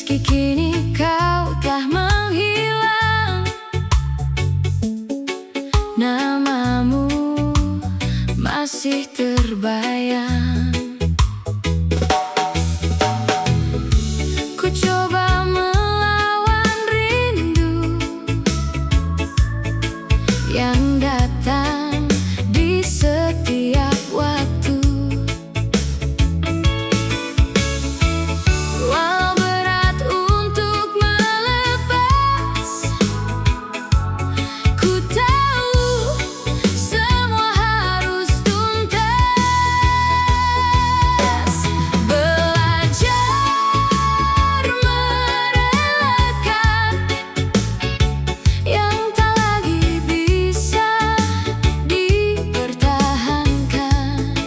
Meski kini kau telah menghilang, namamu masih terbayang. Ku coba melawan rindu yang datang di setiap waktu. Walau berat untuk melepas, ku tahu semua harus tuntas. Belajar merelakan yang tak lagi bisa dipertahankan.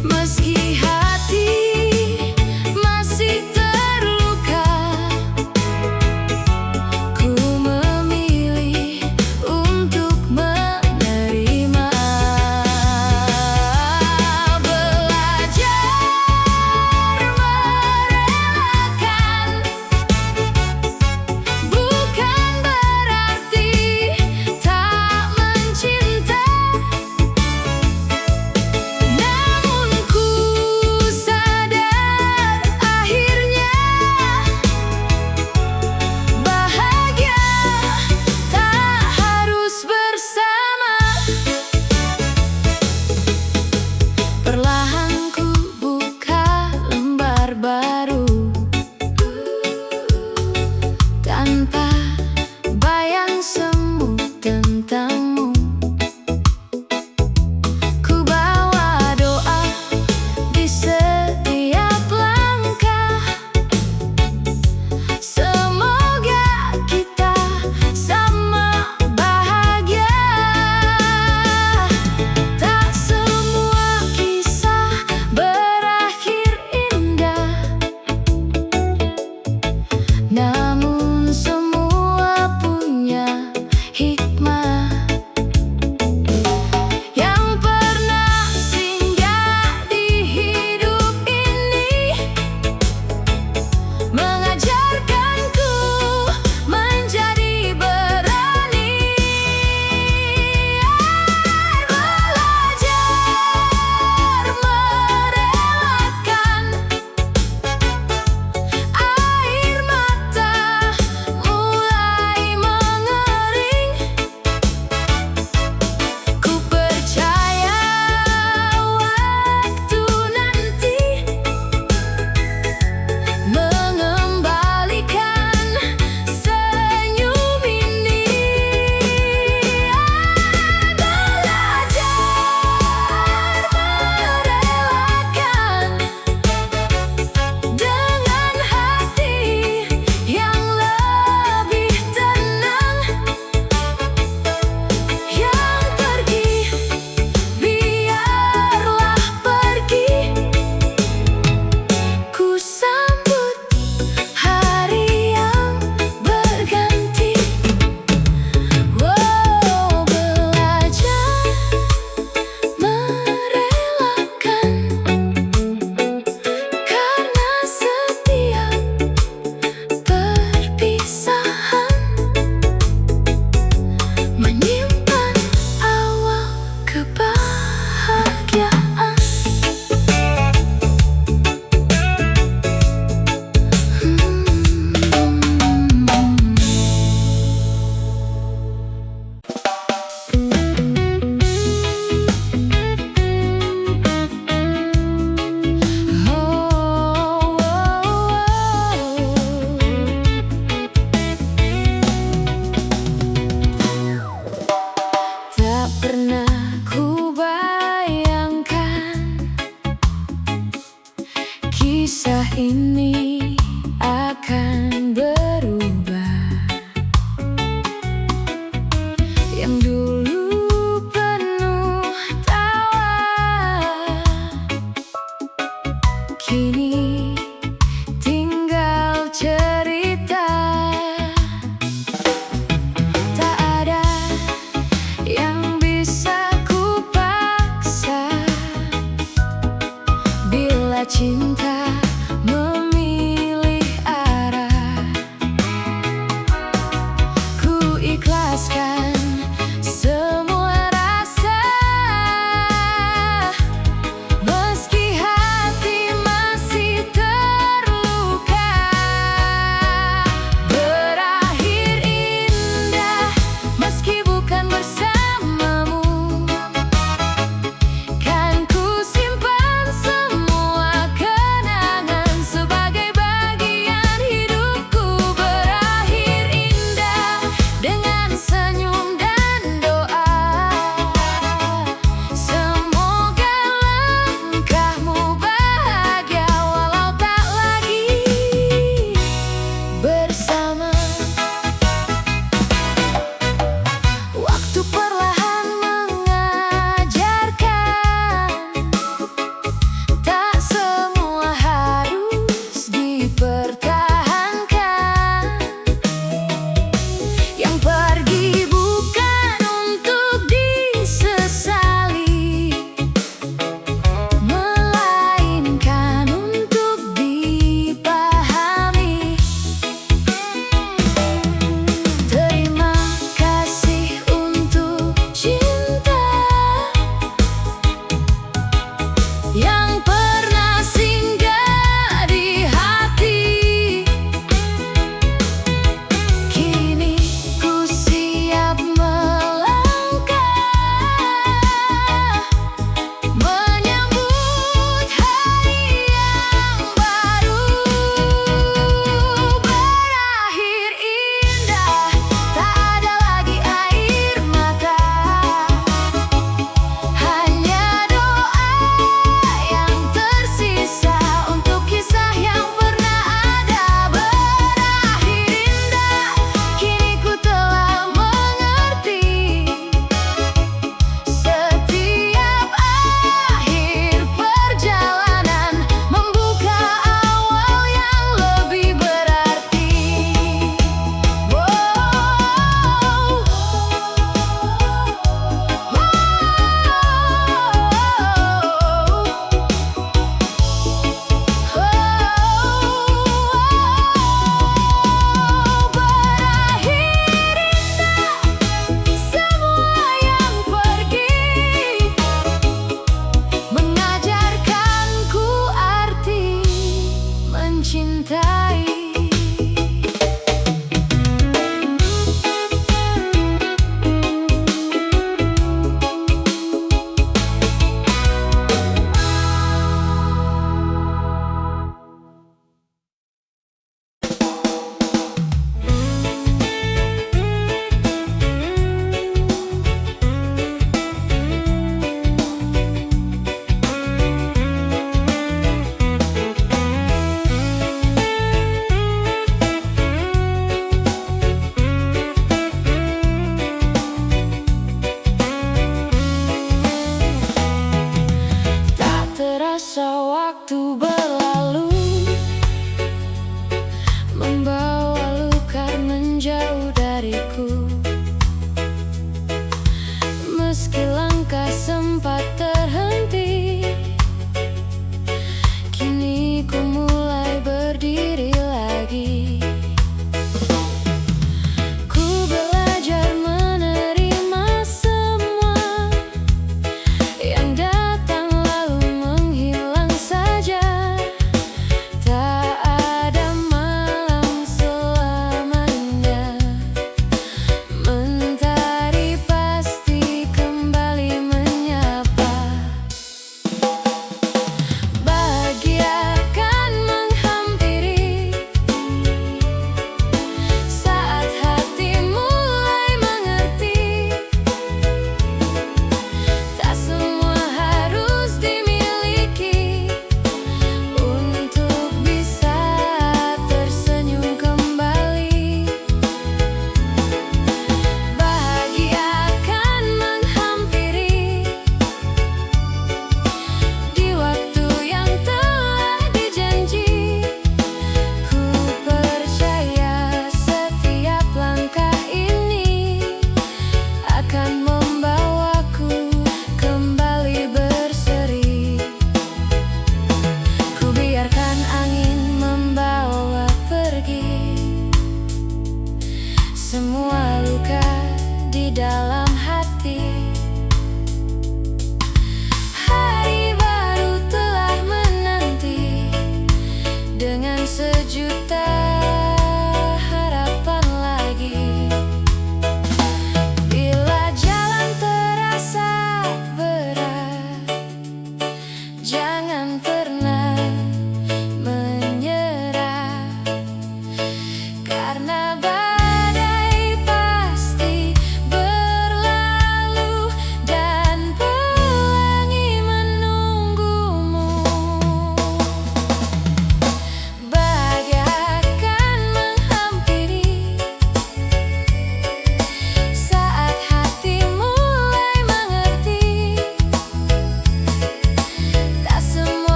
Meski hati masih terluka, ku memilih untuk menerima. Belajar merelakan bukan berarti tak mencinta. Namun ku sadar akhirnya bahagia tak harus bersama. Perlahan ku buka lembar baru tanpa bayang semu tentangmu. Ku bawa doa di setiap langkah, semoga kita sama bahagia. Tak semua kisah berakhir indah, namun semua punya hikmah. Yang pernah singgah di hidup ini mengajarkanku menjadi berani. Belajar merelakan air mata mulai mengering. Ku percaya waktu nanti mengembalikan senyum ini. Belajar merelakan dengan hati yang lebih tenang. Yang pergi biarlah pergi, ku sambut hari yang berganti. Wow, belajar merelakan karena setiap perpisahan menyimpan awal kebahagiaan. Tak pernah ku bayangkan kisah ini akan berubah. Yang dulu penuh tawa, kini tinggal cerita. Tak ada yang bisa ku paksa bila cinta memilih.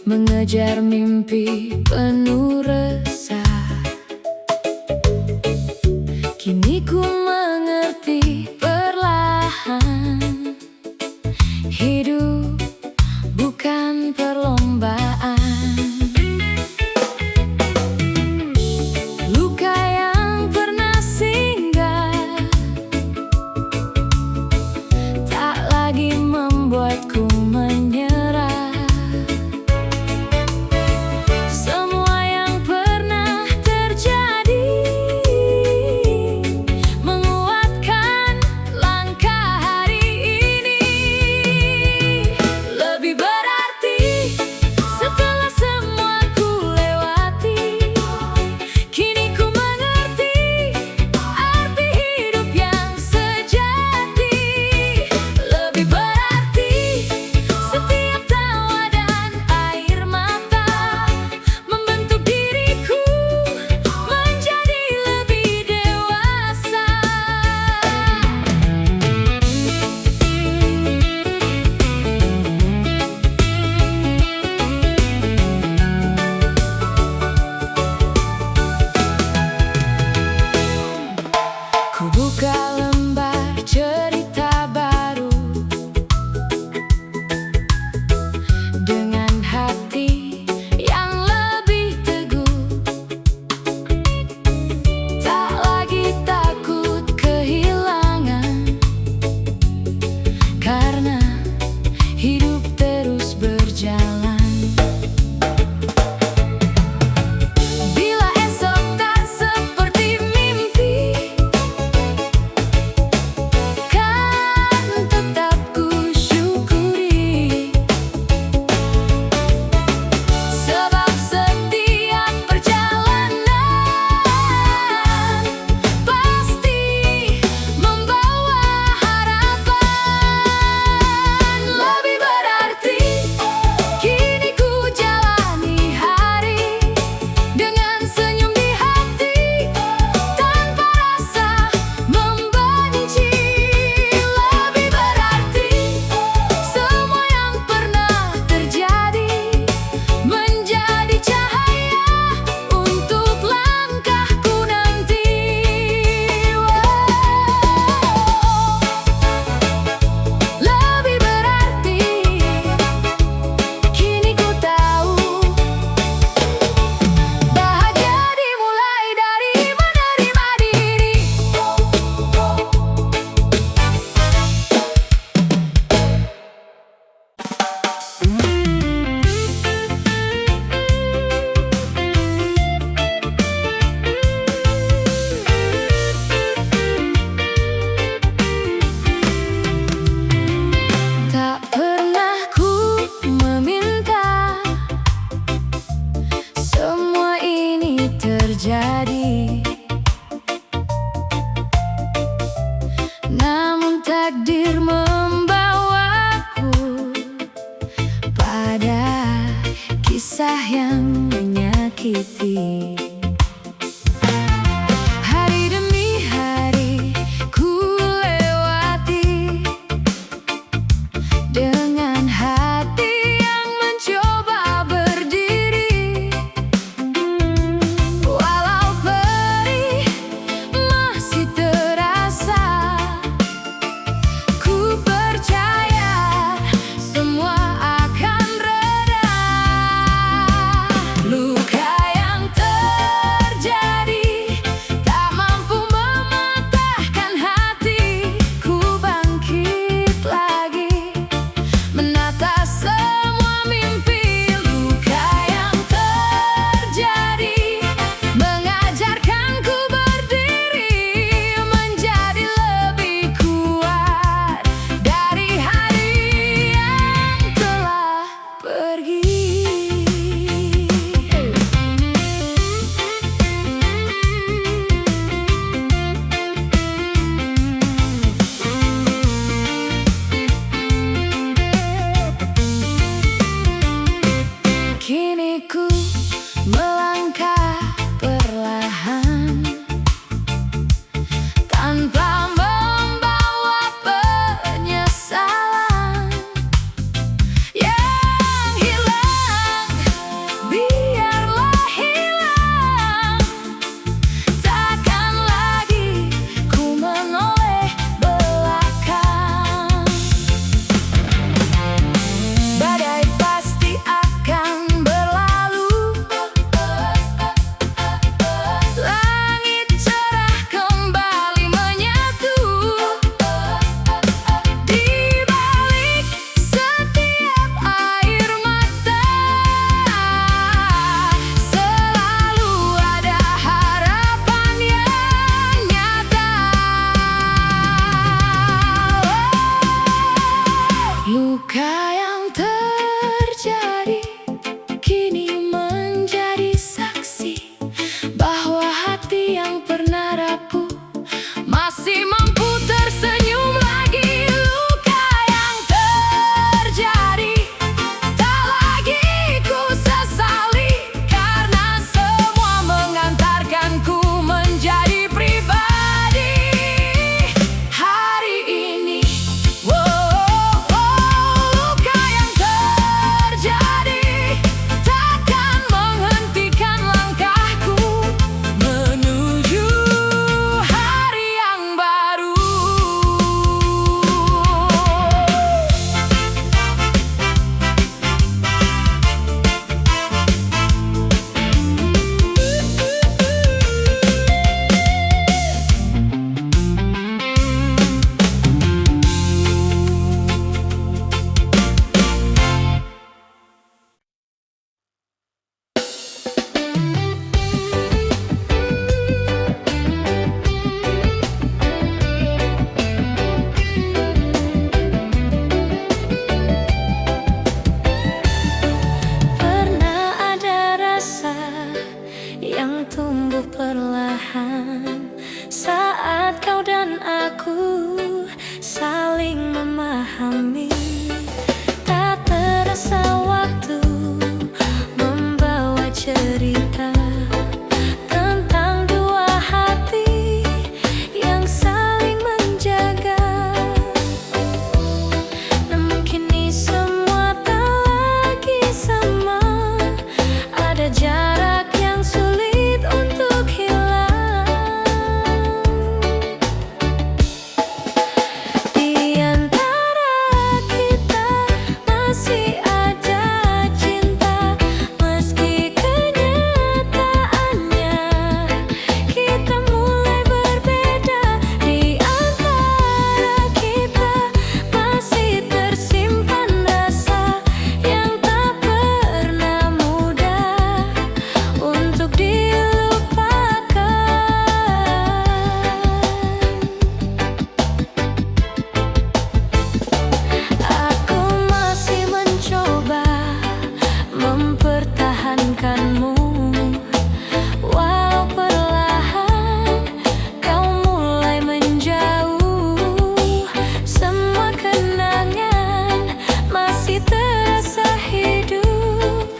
mengejar mimpi penuh resah. Kini ku mengerti perlahan, hidup bukan perlombaan. Luka yang pernah singgah tak lagi membuatku menyerah. Semua yang pernah terjadi menguatkan langkah hari ini. Lebih berarti setelah semua ku lewati, kini ku mengerti arti hidup yang sejati. Lebih berarti Luka yang terjadi kini menjadi saksi bahwa hati yang pernah rapuh masih mampu tersenyum lagi. Luka yang terjadi tak lagi ku sesali, karena semua mengantarkanku menjadi pribadi hari ini. Luka yang terjadi takkan menghentikan langkahku menuju hari yang baru. Pernah ada rasa yang tumbuh perlahan saat kau dan aku saling memahami. Tak terasa waktu membawa cerita tentang dua hati yang saling menjaga. Namun kini semua tak lagi sama, ada jarak yang sulit untuk hilang. Di antara kita masih ada cinta, meski kenyataannya kita mulai berbeda. Di antara kita masih tersimpan rasa yang tak pernah mudah untuk dilupakan. Aku masih mencoba mempertahankanmu, walau perlahan kau mulai menjauh. Semua kenangan masih terasa hidup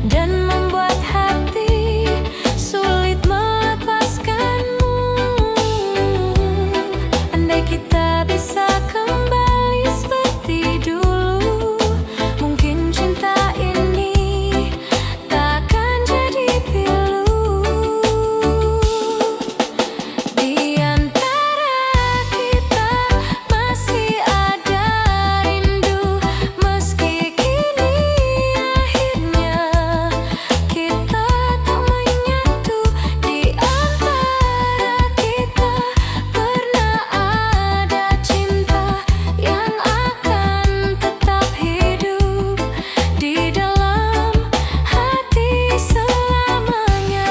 dan membuat hati sulit melepaskanmu. Andai kita bisa kembali seperti dulu, mungkin cinta ini takkan jadi pilu. Di antara kita masih ada rindu, meski kini akhirnya kita tak menyatu. Di antara kita pernah ada cinta yang akan tetap hidup di dalam hati selamanya.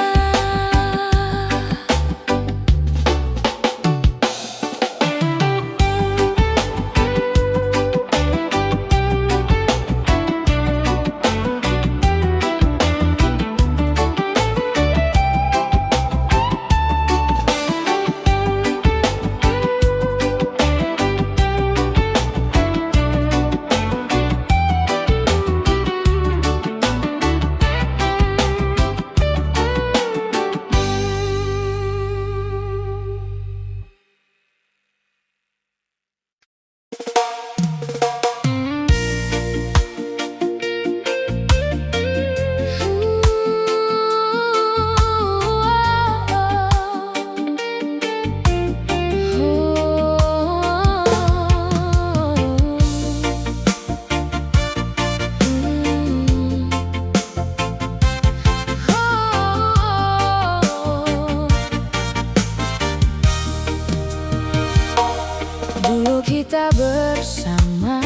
Dulu kita bersama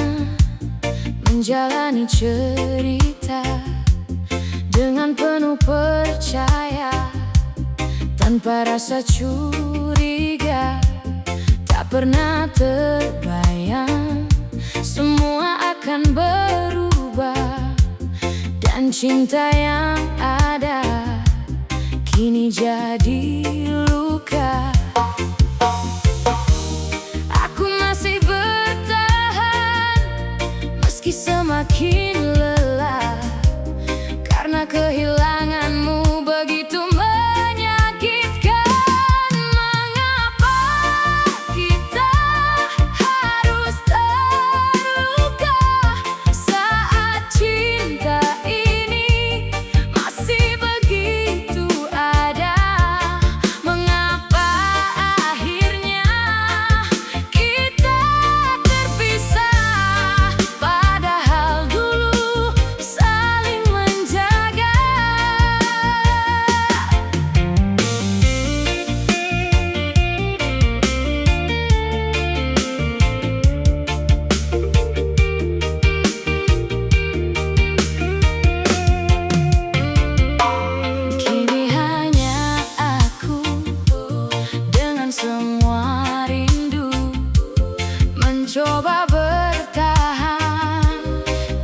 menjalani cerita dengan penuh percaya, tanpa rasa curiga. Tak pernah terbayang semua akan akan berubah, dan cinta yang ada kini jadi luka. Aku masih bertahan meski semakin lelah, karena kehilanganmu begitu menyakitkan. Mengapa kita harus terluka saat cinta ini masih begitu ada? Mengapa akhirnya kita terpisah, padahal dulu saling menjaga? Kini hanya aku dengan semua rindu, mencoba bertahan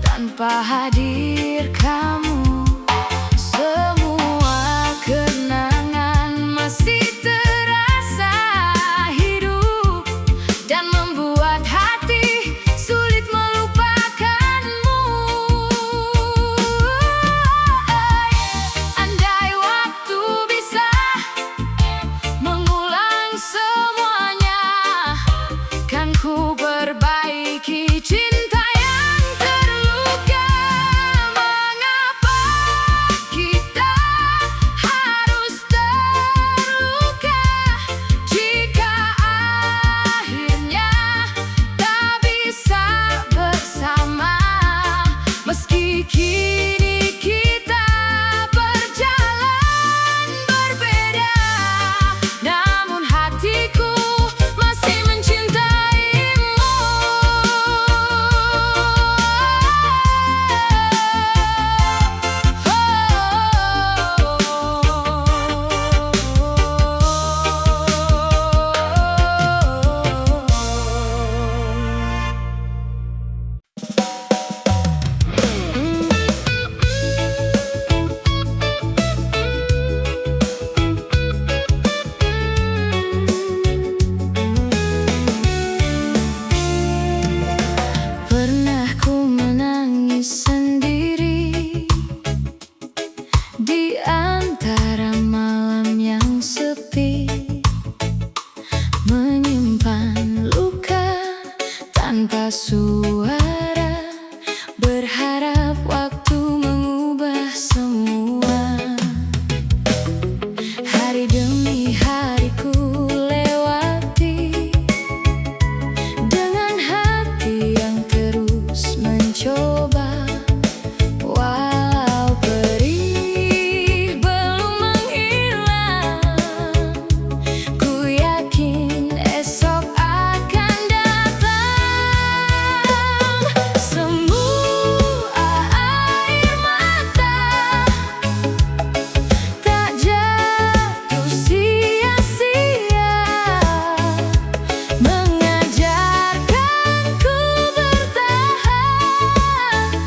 tanpa hadir kamu. Semua kenangan masih terasa hidup dan membuat hati sulit melupakanmu. Andai waktu bisa mengulang semuanya, kan ku perbaiki cinta yang terluka. Mengapa kita harus terluka jika akhirnya tak bisa bersama? Meski kini kita berjalan berbeda, namun hatiku masih mencintaimu. Pernah ku menangis sendiri di antara malam yang sepi, menyimpan luka tanpa suara, berharap waktu mengubah semua. Hari demi hari ku lewati dengan hati yang terus mencoba. Walau perih belum menghilang, ku yakin esok akan datang. Semua air mata tak jatuh sia-sia, mengajarkanku bertahan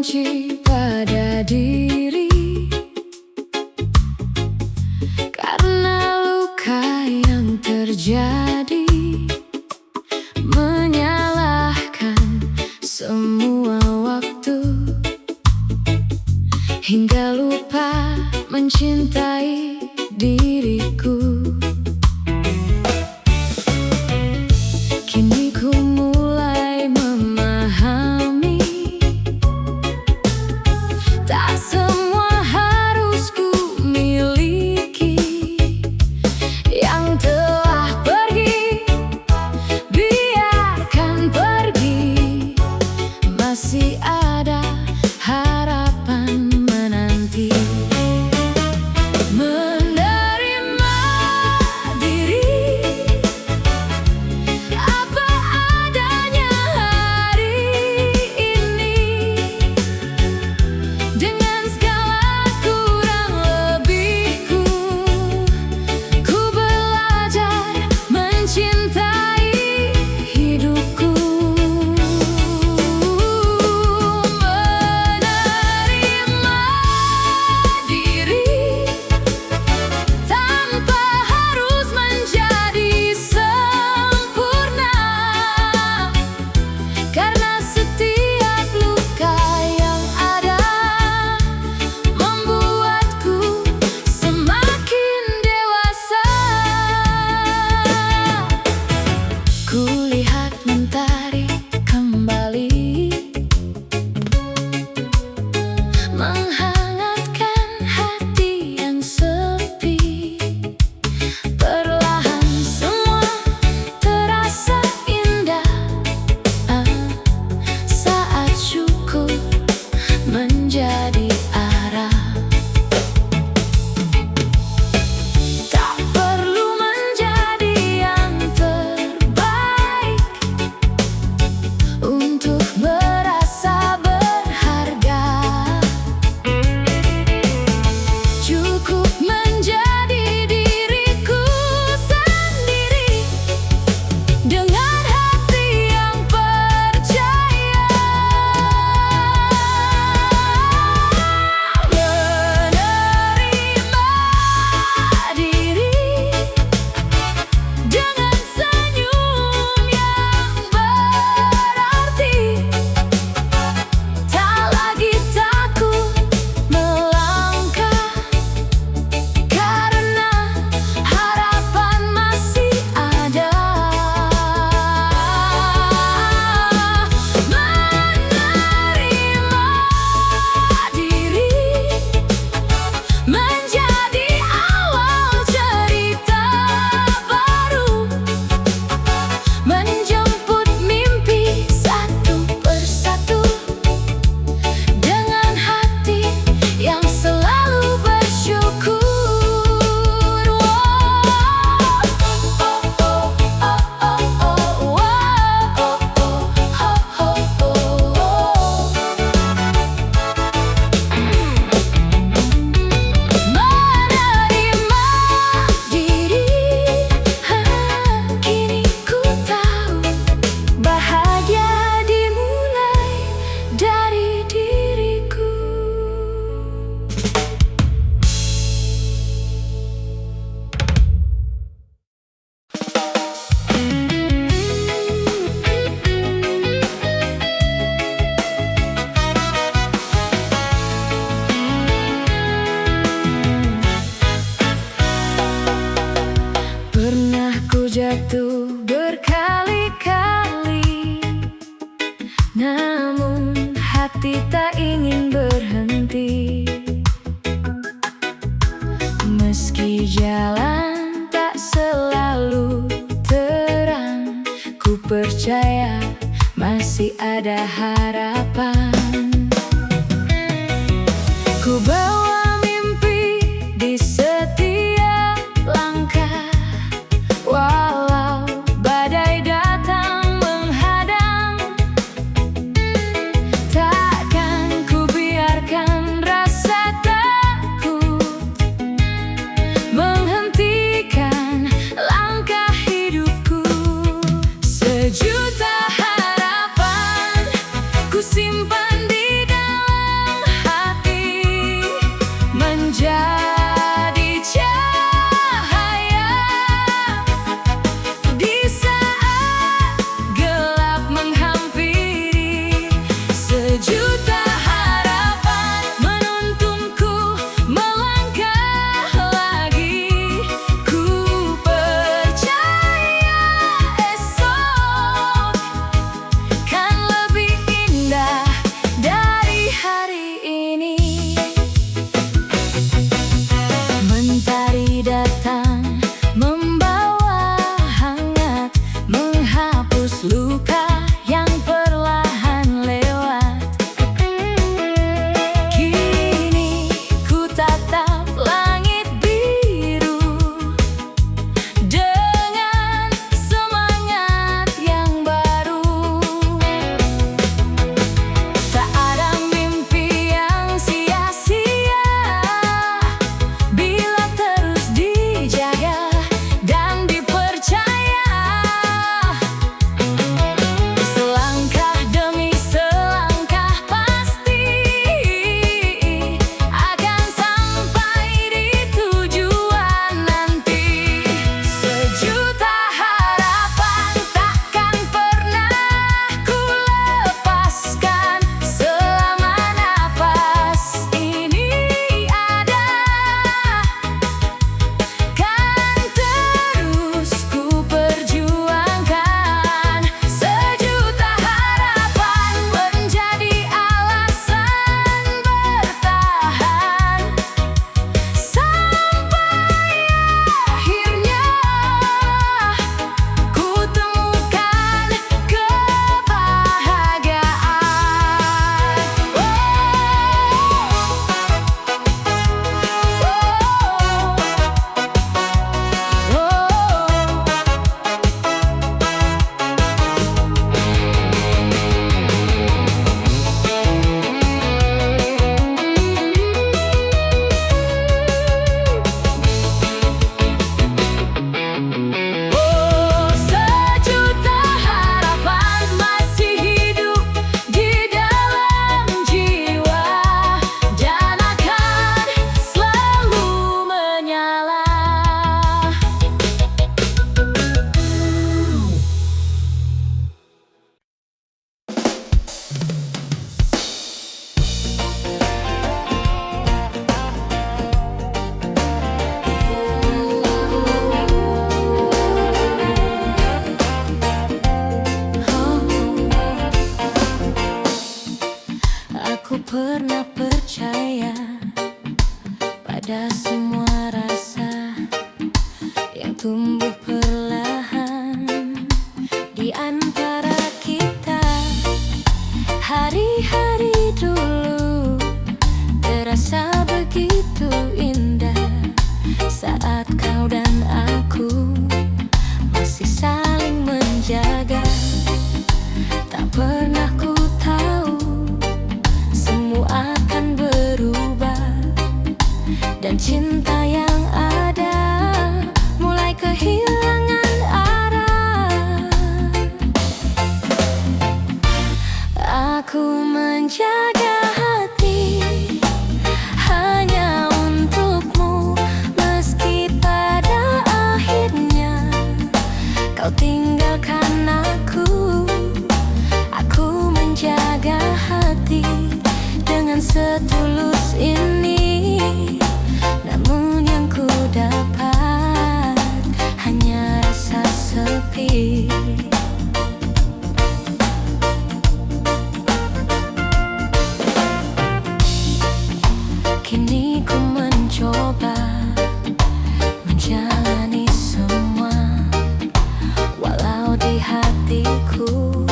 benci pada diri, karena luka yang terjadi, menyalahkan semua waktu, hingga lupa mencintai diriku. Kini ku mulai memahami, tak semua harus ku miliki. Yang telah pergi, biarkan pergi. Masih ada harapan menanti. Menerima diri apa adanya hari ini, dengan segala kurang lebihku. Ku belajar mencintai hidupku. Menerima diri tanpa harus menjadi sempurna, karena setiap luka yang ada membuatku semakin dewasa. Kulihat mentari kembali, menghangatkan hati yang sepi. Perlahan semua terasa indah, saat syukur menjadi arah. Tak perlu menjadi yang terbaik untuk merasa berharga. Cukup menjadi diriku sendiri, dengan hati yang percaya. Menerima diri dengan senyum yang berarti, tak lagi takut melangkah, karena harapan masih ada. Menerima diri menjadi awal cerita baru, menjemput mimpi satu persatu, dengan hati yang selalu bersyukur. Menerima diri, kini ku tahu bahagia dimulai dari diriku. Pernah ku jatuh berkali-kali, namun hati tak ingin berhenti. Meski jalan tak selalu terang, ku percaya masih ada harapan. Ku bawa mimpi di setiap langkah, walau badai datang menghadang. Takkan ku biarkan rasa takut menghentikan langkah hidupku. Sejuta harapan ku simpan dan cinta yang ada mulai kehilangan arah. Aku menjaga hati hanya untukmu, meski pada akhirnya kau tinggalkan aku. Aku menjaga hati dengan setulus ini, namun yang ku dapat hanya rasa sepi. Kini ku mencoba menjalani semua, walau di hatiku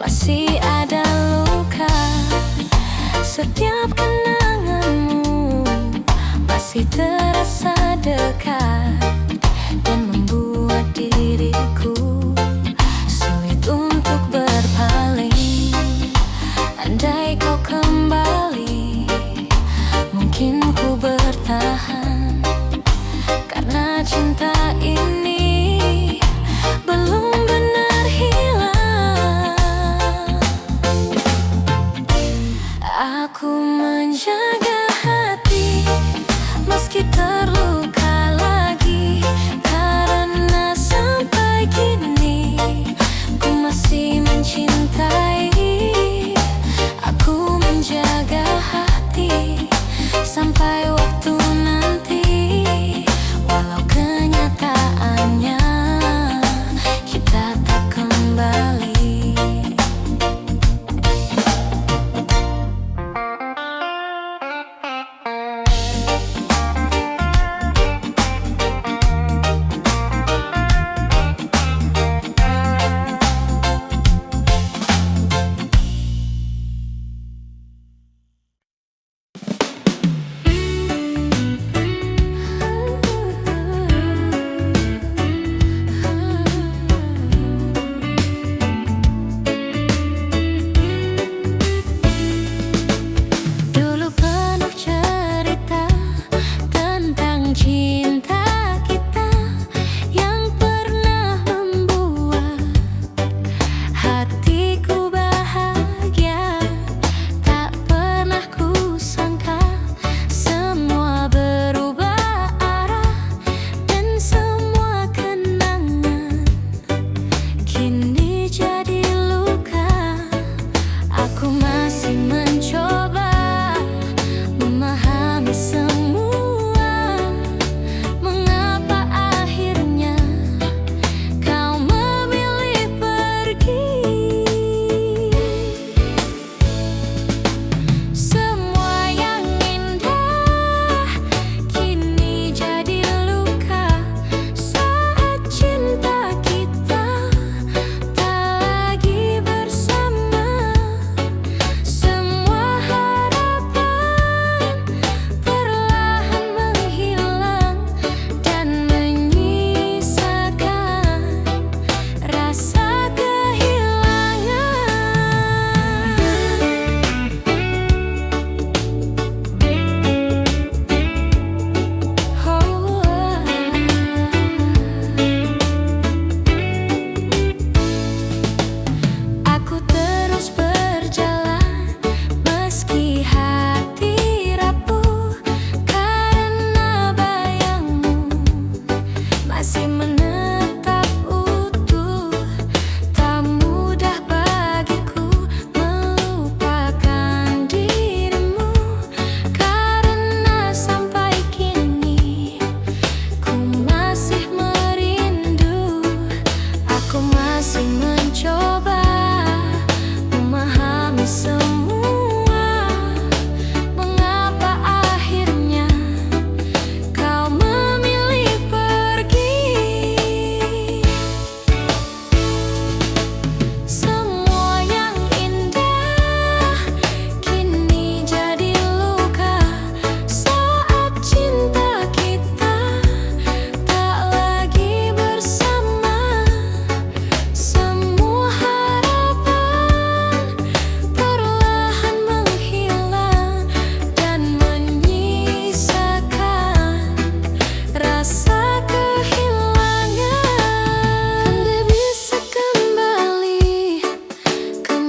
masih ada luka. Setiap kenanganmu masih terasa dekat dan membuat diriku sulit untuk berpaling. Andai kau kembali, mungkin ku bertahan, karena cinta ini belum benar hilang. Aku menjaga hati meski terluka lagi,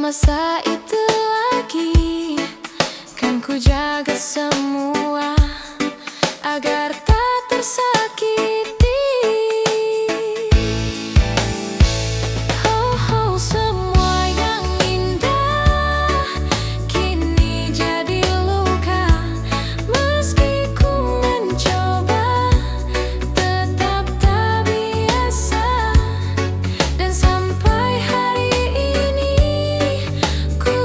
masa itu lagi. Kan ku jaga semua agar tak tersakiti. Oh, semua yang indah kini jadi luka. Meski ku mencoba, tetap tak biasa. Dan sampai hari ini ku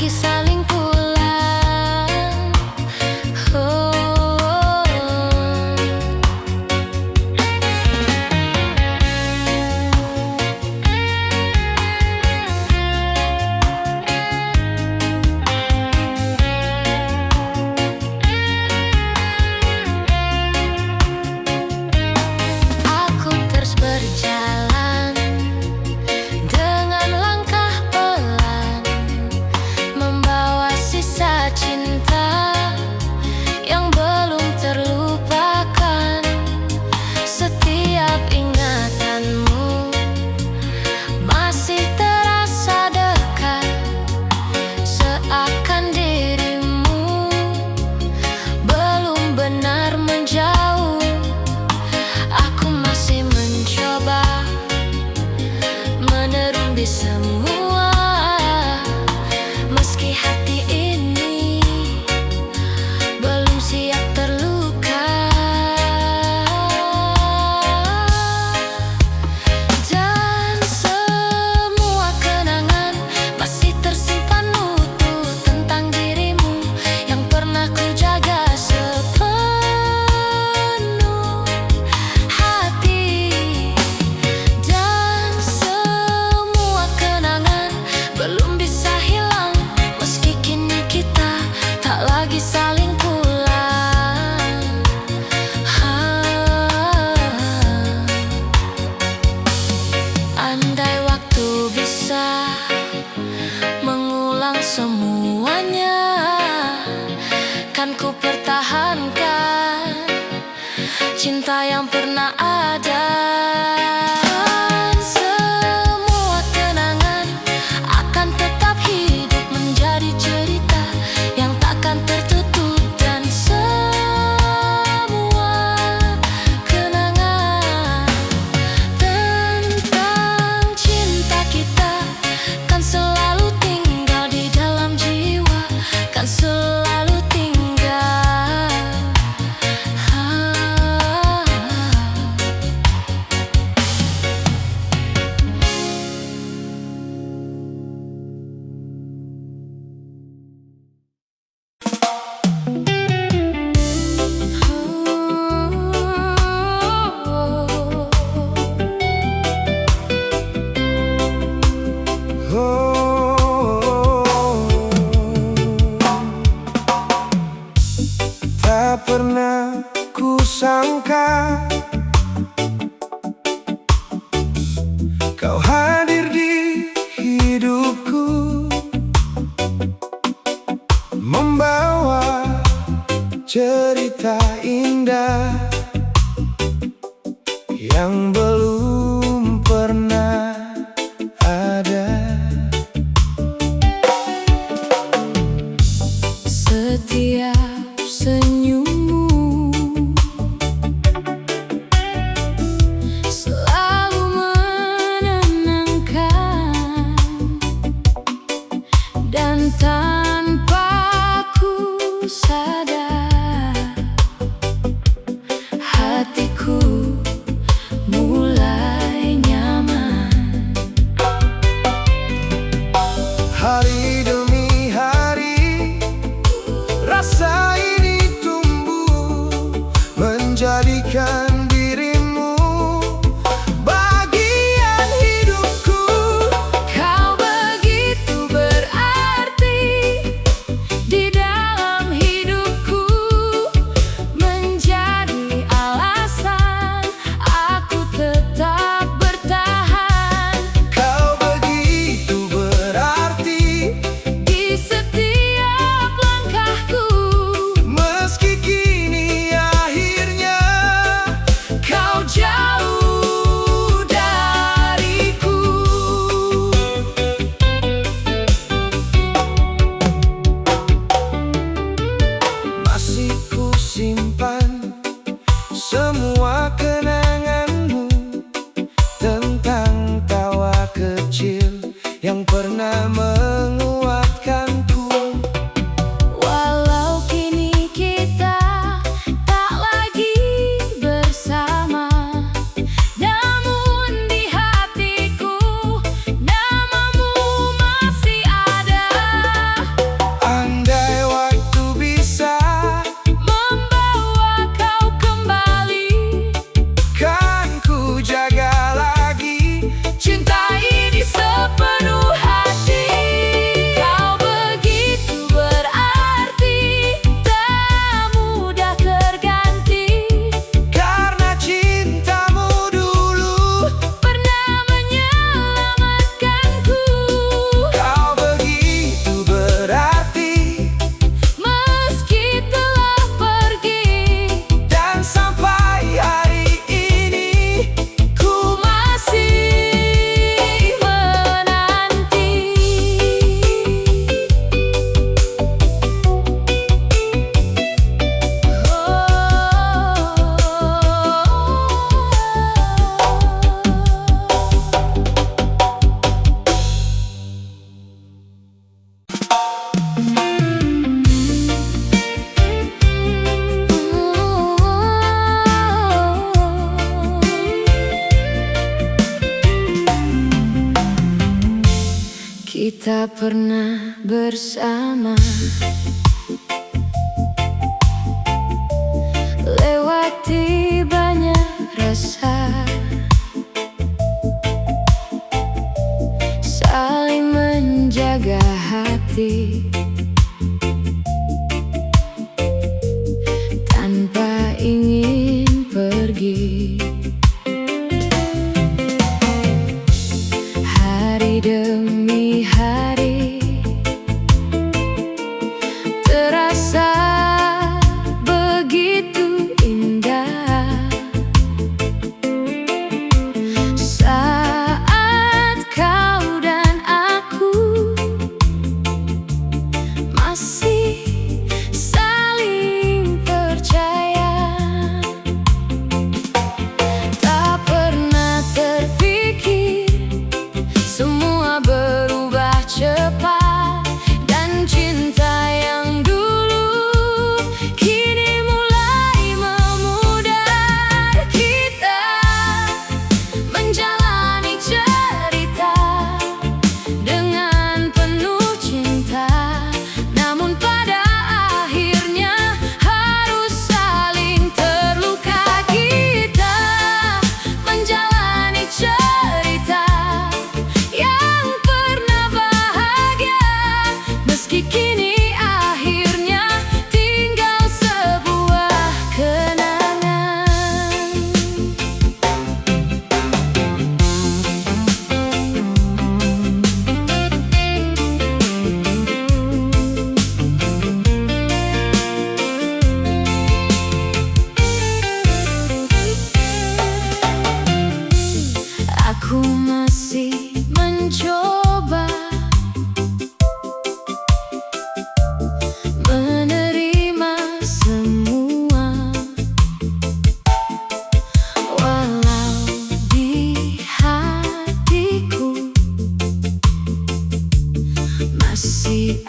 lagi saling pulang. Oh, aku terus berjalan dengan langkah pelan, membawa sisa cinta yang belum terlupakan. Setiap ingatanmu masih terasa dekat, seakan dirimu belum benar menjauh. Aku masih mencoba menerumbi semua, meski hati ini belum siap terluka. Dan semua kenangan masih tersimpan utuh tentang dirimu yang pernah ku jaga sepenuh hati. Dan semua kenangan belum bisa hilang, meski kini kita tak lagi saling pulang. Andai waktu bisa mengulang semuanya, kan ku pertahankan cinta yang pernah ada. Dan semua kenangan akan tetap hidup menjadi cerita yang takkan tertutup. Dan semua kenangan tentang cinta kita kan selalu tinggal di dalam jiwa, kan selalu tinggal. Tak pernah ku sangka kau hadir di hidupku, membawa cerita indah yang belum pernah ada. Setiap senyummu selalu menenangkan, dan tanpa ku sadar hatiku mulai nyaman. Hari demi hari rasa ini tumbuh, menjadikan dirimu bagian hidupku. Kau begitu berarti di dalam hidupku, menjadi alasan aku tetap bertahan. Kau begitu berarti Di setiap langkahku, meski kini akhirnya kau jauh dariku. masih ku simpan semua kenanganmu tentang tawa kecil yang pernah menguatkanku. Walau kini kita tak lagi bersama, namun di hatiku namamu masih ada. kita pernah bersama, lewati banyak rasa, saling menjaga hati, tanpa ingin pergi. Hari demi hari terasa begitu indah saat kau dan aku masih saling percaya. Tak pernah terpikir semua berubah cepat, dan cinta yang dulu kini mulai memudar. Kita menjalani cerita dengan penuh cinta, namun pada akhirnya harus saling terluka. Kita menjalani cerita yang pernah bahagia, meski kini akhirnya tinggal sebuah kenangan. Aku masih mencoba menerima semua, walau di hatiku masih